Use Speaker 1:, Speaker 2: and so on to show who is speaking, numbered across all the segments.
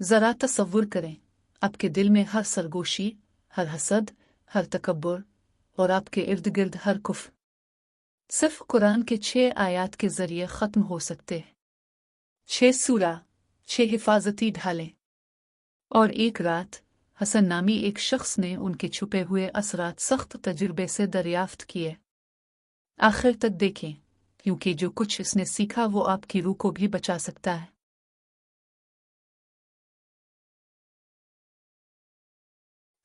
Speaker 1: ज़रा तसव्वुर करें, आपके दिल में हर सरगोशी, हर हसद, हर तकब्बुर और आपके इर्द गिर्द हर कुफ्र सिर्फ कुरान के 6 आयात के ज़रिए ख़त्म हो सकते हैं। 6 सूरा, 6 हिफाजती ढालें। और एक रात हसन नामी एक शख्स ने उनके छुपे हुए असरात सख्त तजुर्बे से दरियाफ्त किए। आखिर तक देखें, क्योंकि जो कुछ इसने सीखा वो आपकी रूह को भी बचा सकता है।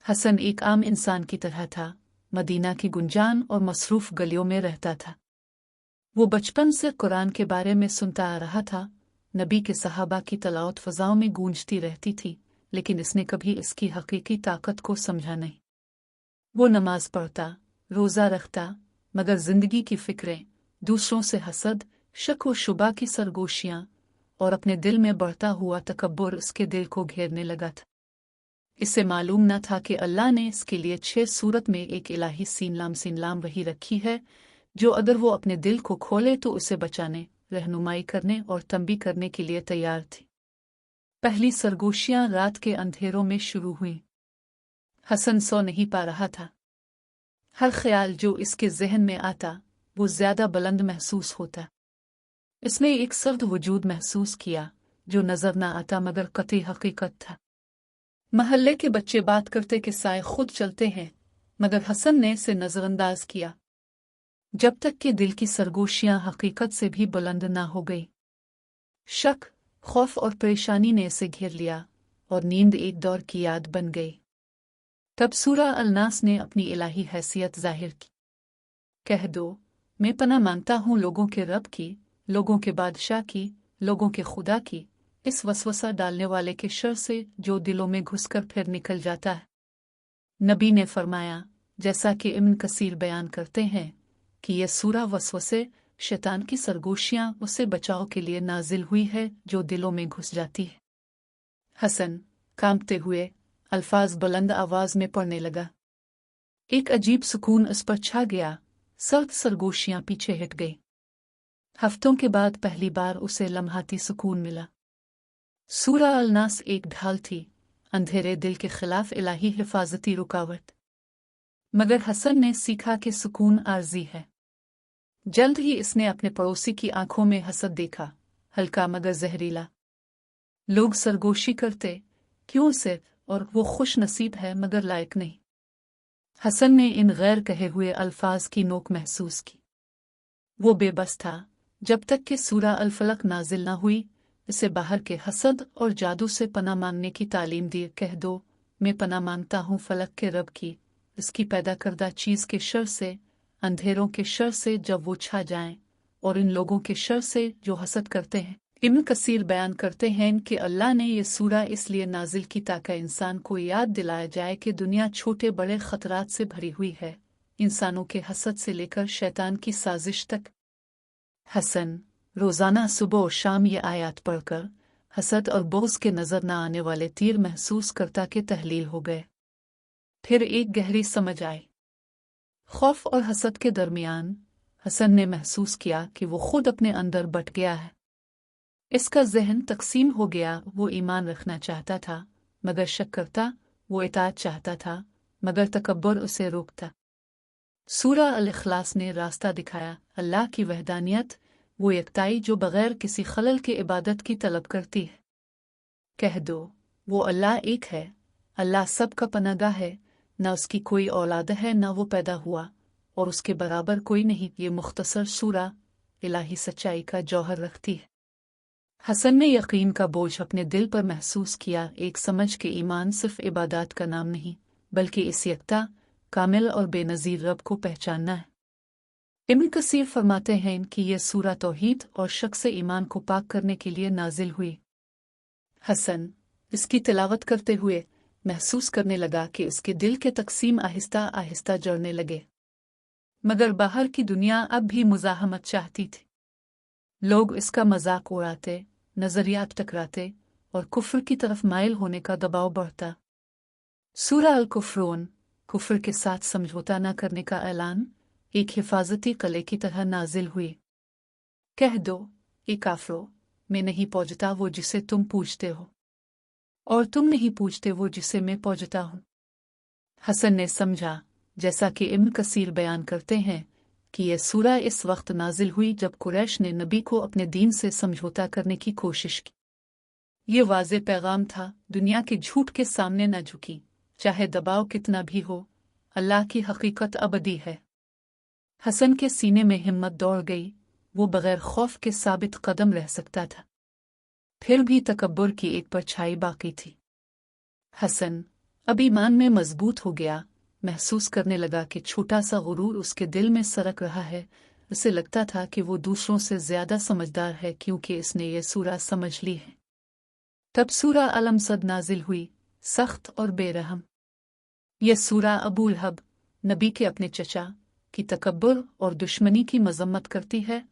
Speaker 1: हसन एक आम इंसान की तरह था, मदीना की गुंजान और मसरूफ गलियों में रहता था। वो बचपन से कुरान के बारे में सुनता आ रहा था। नबी के सहाबा की तलावत फ़ज़ाओं में गूंजती रहती थी, लेकिन इसने कभी इसकी हकीकी ताकत को समझा नहीं। वो नमाज पढ़ता, रोज़ा रखता, मगर ज़िंदगी की फ़िक्रें, दूसरों से हसद, शक व शुबा की सरगोशियाँ और अपने दिल में बढ़ता हुआ तकब्बुर उसके दिल को घेरने लगा था। इससे मालूम न था कि अल्लाह ने इसके लिए 6 सूरत में एक इलाही सीनलाम वही रखी है, जो अगर वो अपने दिल को खोले तो उसे बचाने, रहनुमाई करने और तंबी करने के लिए तैयार थी। पहली सरगोशियाँ रात के अंधेरों में शुरू हुईं। हसन सो नहीं पा रहा था। हर ख्याल जो इसके जहन में आता वो ज्यादा बुलंद महसूस होता। इसने एक सर्द वजूद महसूस किया जो नजर न आता मगर कतई हकीकत था। महल्ले के बच्चे बात करते कि साए खुद चलते हैं, मगर हसन ने इसे नजरअंदाज किया जब तक कि दिल की सरगोशियां हकीकत से भी बुलंद ना हो गई। शक, खौफ और परेशानी ने इसे घेर लिया और नींद एक दौर की याद बन गई। तब सूरा अल-नास ने अपनी इलाही हैसियत जाहिर की। कह दो, मैं पनाह मांगता हूँ लोगों के रब की, लोगों के बादशाह की, लोगों के खुदा की, इस वसवसा डालने वाले के शर से जो दिलों में घुसकर फिर निकल जाता है। नबी ने फरमाया, जैसा कि इब्न कसीर बयान करते हैं कि यह सूरा वसवसे, शैतान की सरगोशियां उसे बचाव के लिए नाजिल हुई है जो दिलों में घुस जाती है। हसन कांपते हुए अल्फाज बुलंद आवाज में पढ़ने लगा। एक अजीब सुकून उस पर छा गया, सर्द सरगोशियां पीछे हट गई। हफ्तों के बाद पहली बार उसे लम्हाती सुकून मिला। सूरा अल-नास एक ढाल थी, अंधेरे दिल के खिलाफ इलाही हिफाजती रुकावट। मगर हसन ने सीखा कि सुकून आर्जी है। जल्द ही इसने अपने पड़ोसी की आंखों में हसद देखा, हल्का मगर जहरीला। लोग सरगोशी करते, क्यों सिर्फ, और वो खुश नसीब है मगर लायक नहीं। हसन ने इन गैर कहे हुए अल्फाज की नोक महसूस की। वो बेबस था जब तक कि सूरा अल-फलक नाजिल न हुई। इसे बाहर के हसद और जादू से पनाह मांगने की तालीम दी। कह दो, मैं पनाह मांगता हूँ फलक के रब की, इसकी पैदा करदा चीज़ के शर से, अंधेरों के शर से जब वो छा जाएं, और इन लोगों के शर से जो हसद करते हैं। इब्न कसीर बयान करते हैं कि अल्लाह ने यह सूरा इसलिए नाजिल की ताकि इंसान को याद दिलाया जाए कि दुनिया छोटे बड़े खतरात से भरी हुई है, इंसानों के हसद से लेकर शैतान की साजिश तक। हसन रोज़ाना सुबह और शाम ये आयत पढ़कर हसद और बोझ के नजर न आने वाले तीर महसूस करता के तहलील हो गए। फिर एक गहरी समझ आई। खौफ और हसद के दरमियान हसन ने महसूस किया कि वो खुद अपने अंदर बट गया है। इसका जहन तकसीम हो गया। वो ईमान रखना चाहता था मगर शक करता, वो इताअत चाहता था मगर तकब्बुर उसे रोकता। सूरा अल-इखलास ने रास्ता दिखाया, अल्लाह की वहदानियत, वो यकताई जो बगैर किसी खलल के इबादत की तलब करती है। कह दो, वो अल्लाह एक है, अल्लाह सबका पनाहगाह है, न उसकी कोई औलाद है न वो पैदा हुआ, और उसके बराबर कोई नहीं। ये मुख्तसर सूरा इलाही सच्चाई का जौहर रखती है। हसन ने यकीन का बोझ अपने दिल पर महसूस किया, एक समझ के ईमान सिर्फ इबादत का नाम नहीं बल्कि इस यकता, कामिल और बेनज़ीर रब को पहचानना है। इब्न कसीर फरमाते हैं कि यह सूरा तौहीद और शक से ईमान को पाक करने के लिए नाजिल हुई। हसन इसकी तिलावत करते हुए महसूस करने लगा कि उसके दिल के तकसीम आहिस्ता आहिस्ता जड़ने लगे। मगर बाहर की दुनिया अब भी मुज़ाहमत चाहती थी। लोग इसका मजाक उड़ाते, नजरियात टकराते और कुफ्र की तरफ माइल होने का दबाव बढ़ता। सूरा अल-कुफ्रून, कुफ्र के साथ समझौता न करने का ऐलान, एक हिफाजती कले की तरह नाजिल हुई। कह दो, ए काफरो, मैं नहीं पहुंचता वो जिसे तुम पूछते हो, और तुम नहीं पूछते वो जिसे मैं पूजता हूँ। हसन ने समझा, जैसा कि इब्न कसीर बयान करते हैं, कि यह सूरा इस वक्त नाजिल हुई जब कुरैश ने नबी को अपने दीन से समझौता करने की कोशिश की। ये वाज़े पैगाम था, दुनिया के झूठ के सामने न झुकी, चाहे दबाव कितना भी हो, अल्लाह की हकीकत अबदी है। हसन के सीने में हिम्मत दौड़ गई, वो बगैर खौफ के साबित कदम रह सकता था। फिर भी तकब्बुर की एक परछाई बाकी थी। हसन अब ईमान में मजबूत हो गया, महसूस करने लगा कि छोटा सा गुरूर उसके दिल में सरक रहा है। उसे लगता था कि वो दूसरों से ज्यादा समझदार है क्योंकि इसने ये सूरा समझ ली है। तब सूरा अलमसद नाजिल हुई, सख्त और बेरहम। यह सूरा अबू लहब, नबी के अपने चचा, की तकब्बुर और दुश्मनी की मजम्मत करती है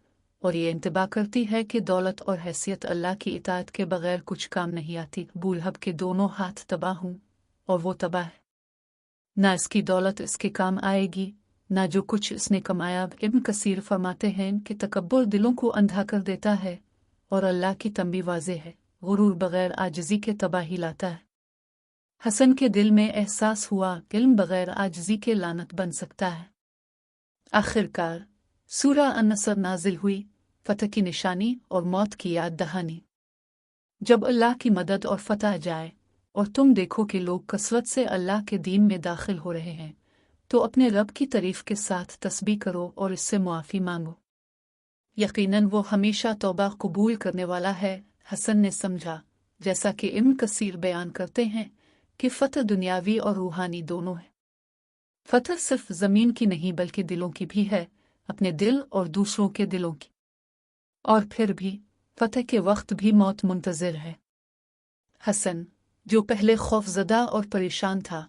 Speaker 1: और ये इंतबा करती है कि दौलत और हैसियत अल्लाह की इताअत के बगैर कुछ काम नहीं आती। अबू लहब के दोनों हाथ तबाह हूँ और वो तबाह है। ना इसकी दौलत इसके काम आएगी, ना जो कुछ इसने कमाया। इब्न कसीर फरमाते हैं कि तकब्बुर दिलों को अंधा कर देता है और अल्लाह की तंबी वाज़ेह है, गुरूर बगैर आजिज़ी के तबाही लाता है। हसन के दिल में एहसास हुआ, इल्म बगैर आजिज़ी के लानत बन सकता है। आखिरकार सूरा अन-नसर नाजिल हुई, फतह की निशानी और मौत की याद दहानी। जब अल्लाह की मदद और फतह जाए और तुम देखो कि लोग कसरत से अल्लाह के दीन में दाखिल हो रहे हैं, तो अपने रब की तारीफ के साथ तस्बीह करो और इससे मुआफ़ी मांगो। यकीनन वो हमेशा तौबा कबूल करने वाला है। हसन ने समझा, जैसा कि इब्न कसीर बयान करते हैं, कि फतह दुनियावी और रूहानी दोनों है। फतह सिर्फ ज़मीन की नहीं बल्कि दिलों की भी है, अपने दिल और दूसरों के दिलों की। और फिर भी फतह के वक्त भी मौत मुंतज़िर है। हसन, जो पहले खौफज़दा और परेशान था,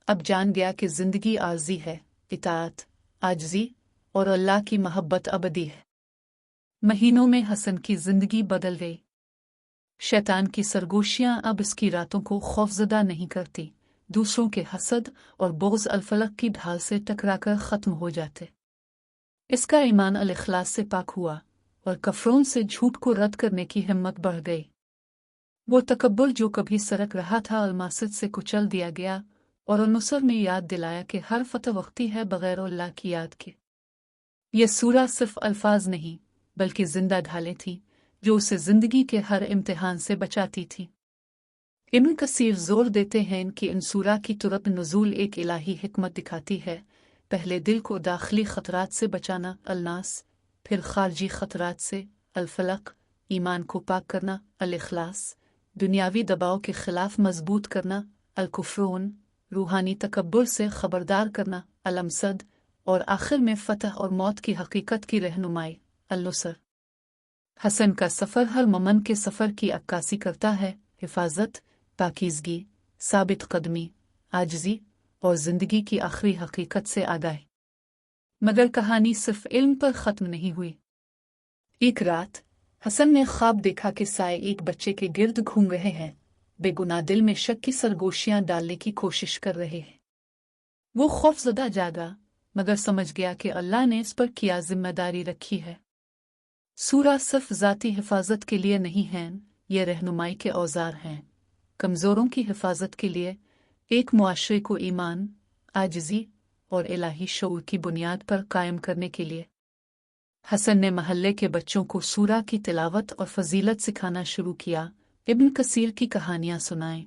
Speaker 1: अब जान गया कि ज़िंदगी आर्ज़ी है, इताअत, आजिज़ी और अल्लाह की महब्बत अबदी है। महीनों में हसन की ज़िंदगी बदल गई। शैतान की सरगोशियाँ अब इसकी रातों को खौफज़दा नहीं करती। दूसरों के हसद और बोझ अल-फलक की ढाल से टकराकर ख़त्म हो जाते। इसका ईमान अल-इख़लास से पाक हुआ और कफ़रों से झूठ को रद्द करने की हिम्मत बढ़ गई। वो तकब्बुर जो कभी सरक रहा था अलमासिद से कुचल दिया गया और अन-नुसर ने याद दिलाया कि हर फतह वक्ती है बगैर अल्लाह की याद के। ये सूरा सिर्फ अल्फाज नहीं बल्कि जिंदा ढालें थी जो उसे जिंदगी के हर इम्तिहान से बचाती थी। इब्न कसीर जोर देते हैं कि इन सूरा की तुरत नुज़ूल एक इलाही हिकमत दिखाती है। पहले दिल को दाखिली ख़तरात से बचाना, अल-नास, फिर खारजी ख़तरात से, अल-फलक, ईमान को पाक करना, अल-इख़लास, दुनियावी दबाव के ख़िलाफ़ मजबूत करना, अल-कुफ़्रून, रूहानी तकब्बुर से ख़बरदार करना, अल-अमसद, और आखिर में फ़तह और मौत की हकीकत की रहनुमाई, अल-नुसर। हसन का सफ़र हर मोमन के सफ़र की अक्कासी करता है, हिफाजत, पाकीज़गी, साबित कदमी, आजिज़ी और ज़िंदगी की आखिरी हकीकत से आगाही। मगर कहानी सिर्फ इल्म पर ख़त्म नहीं हुई। एक रात हसन ने ख्वाब देखा कि साए एक बच्चे के गिर्द घूम रहे हैं, बेगुनाह दिल में शक की सरगोशियां डालने की कोशिश कर रहे हैं। वो खौफज़दा जागा, मगर समझ गया कि अल्लाह ने इस पर क्या जिम्मेदारी रखी है। सूरा सिर्फ ज़ाती हिफाजत के लिए नहीं है, ये रहनुमाई के औजार हैं, कमज़ोरों की हिफाजत के लिए, एक मुआशरे को ईमान, आजिज़ी और इलाही शऊर की बुनियाद पर कायम करने के लिए। हसन ने महल्ले के बच्चों को सूरा की तिलावत और फजीलत सिखाना शुरू किया, इब्न कसीर की कहानियाँ सुनाएं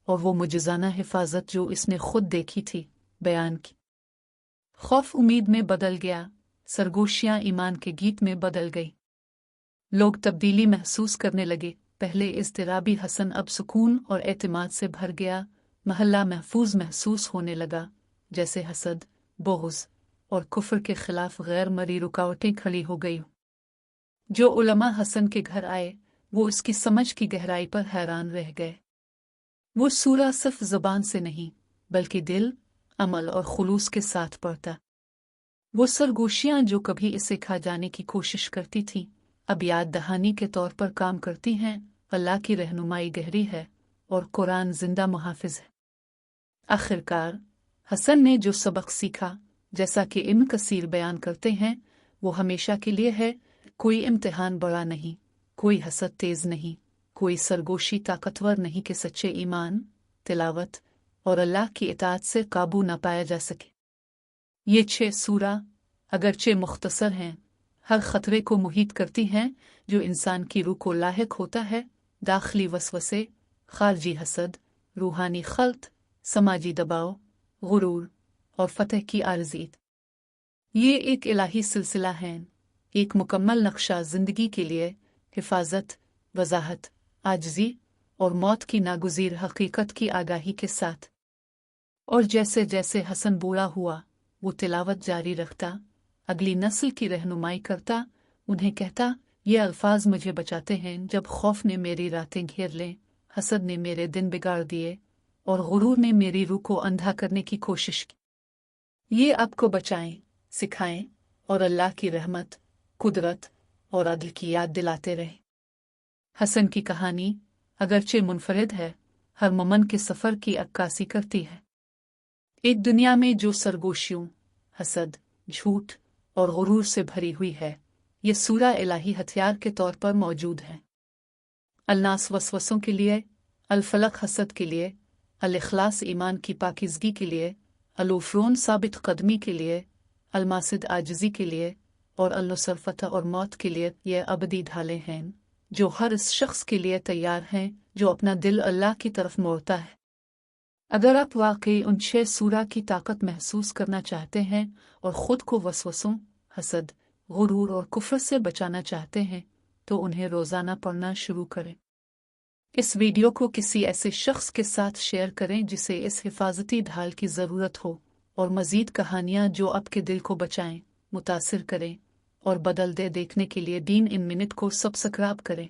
Speaker 1: और वो मुजज़ाना हिफाजत जो इसने खुद देखी थी बयान की। खौफ उम्मीद में बदल गया, सरगोशियाँ ईमान के गीत में बदल गई। लोग तब्दीली महसूस करने लगे। पहले इज़्तिराबी हसन अब सुकून और एतमाद से भर गया। महल्ला महफूज महसूस होने लगा, जैसे हसद, बोग़्ज़ और कुफ्र के खिलाफ गैर मरी रुकावटें खड़ी हो गई। जो उलमा हसन के घर आए, वो उसकी समझ की गहराई पर हैरान रह गए। वो सूरा सिर्फ ज़ुबान से नहीं बल्कि दिल, अमल और खुलूस के साथ पढ़ता। वो सरगोशियाँ जो कभी इसे खा जाने की कोशिश करती थीं, अब याद दहानी के तौर पर काम करती हैं। अल्लाह की रहनुमाई गहरी है और कुरान जिंदा मुहाफिज है। आखिरकार हसन ने जो सबक सीखा, जैसा कि इब्न कसीर बयान करते हैं, वो हमेशा के लिए है। कोई इम्तिहान बड़ा नहीं, कोई हसद तेज नहीं, कोई सरगोशी ताकतवर नहीं कि सच्चे ईमान, तिलावत और अल्लाह की इताअत से काबू न पाया जा सके। ये 6 सूरा अगरचे मुख्तसर हैं, हर खतरे को मुहीत करती हैं जो इंसान की रूह को लाहिक होता है, दाखिली वसवसे, खारजी हसद, रूहानी खल्त, समाजी दबाव, गुरूर और फतह की आरज़ी। ये एक इलाही सिलसिला है, एक मुकम्मल नक्शा ज़िंदगी के लिए हिफाजत, वजाहत, आजिज़ी और मौत की नागुज़ीर हकीकत की आगाही के साथ। और जैसे जैसे हसन बूढ़ा हुआ वो तिलावत जारी रखता, अगली नस्ल की रहनुमाई करता, उन्हें कहता, ये अल्फाज मुझे बचाते हैं जब खौफ ने मेरी रातें घेर लें, हसद ने मेरे दिन बिगाड़ दिए और गुरूर ने मेरी रूह को अंधा करने की कोशिश की। ये आपको बचाएं, सिखाएं और अल्लाह की रहमत, कुदरत और अदल की याद दिलाते रहें। हसन की कहानी अगरचे मुनफरिद है, हर मोमन के सफ़र की अक्कासी करती है। एक दुनिया में जो सरगोशियों, हसद, झूठ और गुरूर से भरी हुई है, ये सूरा इलाही हथियार के तौर पर मौजूद है। अलनास वसवसों के लिए, अल-फलक हसद के लिए, अल-इखलास ईमान की पाकीज़गी के लिए, अल-उफ़रून साबित कदमी के लिए, अल-मासिद आजिज़ी के लिए और अल-नुसर फतह और मौत के लिए ये अबदी ढाले हैं जो हर इस शख्स के लिए तैयार हैं जो अपना दिल अल्लाह की तरफ मोड़ता है। अगर आप वाकई उन 6 सूरा की ताकत महसूस करना चाहते हैं और ख़ुद को वसवसों, हसद, गुरूर और कुफ्र से बचाना चाहते हैं तो उन्हें रोज़ाना पढ़ना शुरू करें। इस वीडियो को किसी ऐसे शख्स के साथ शेयर करें जिसे इस हिफाजती ढाल की ज़रूरत हो, और मज़ीद कहानियाँ जो आपके दिल को बचाएं, मुतासिर करें और बदल दे देखने के लिए दीन इन मिनट को सब्सक्राइब करें।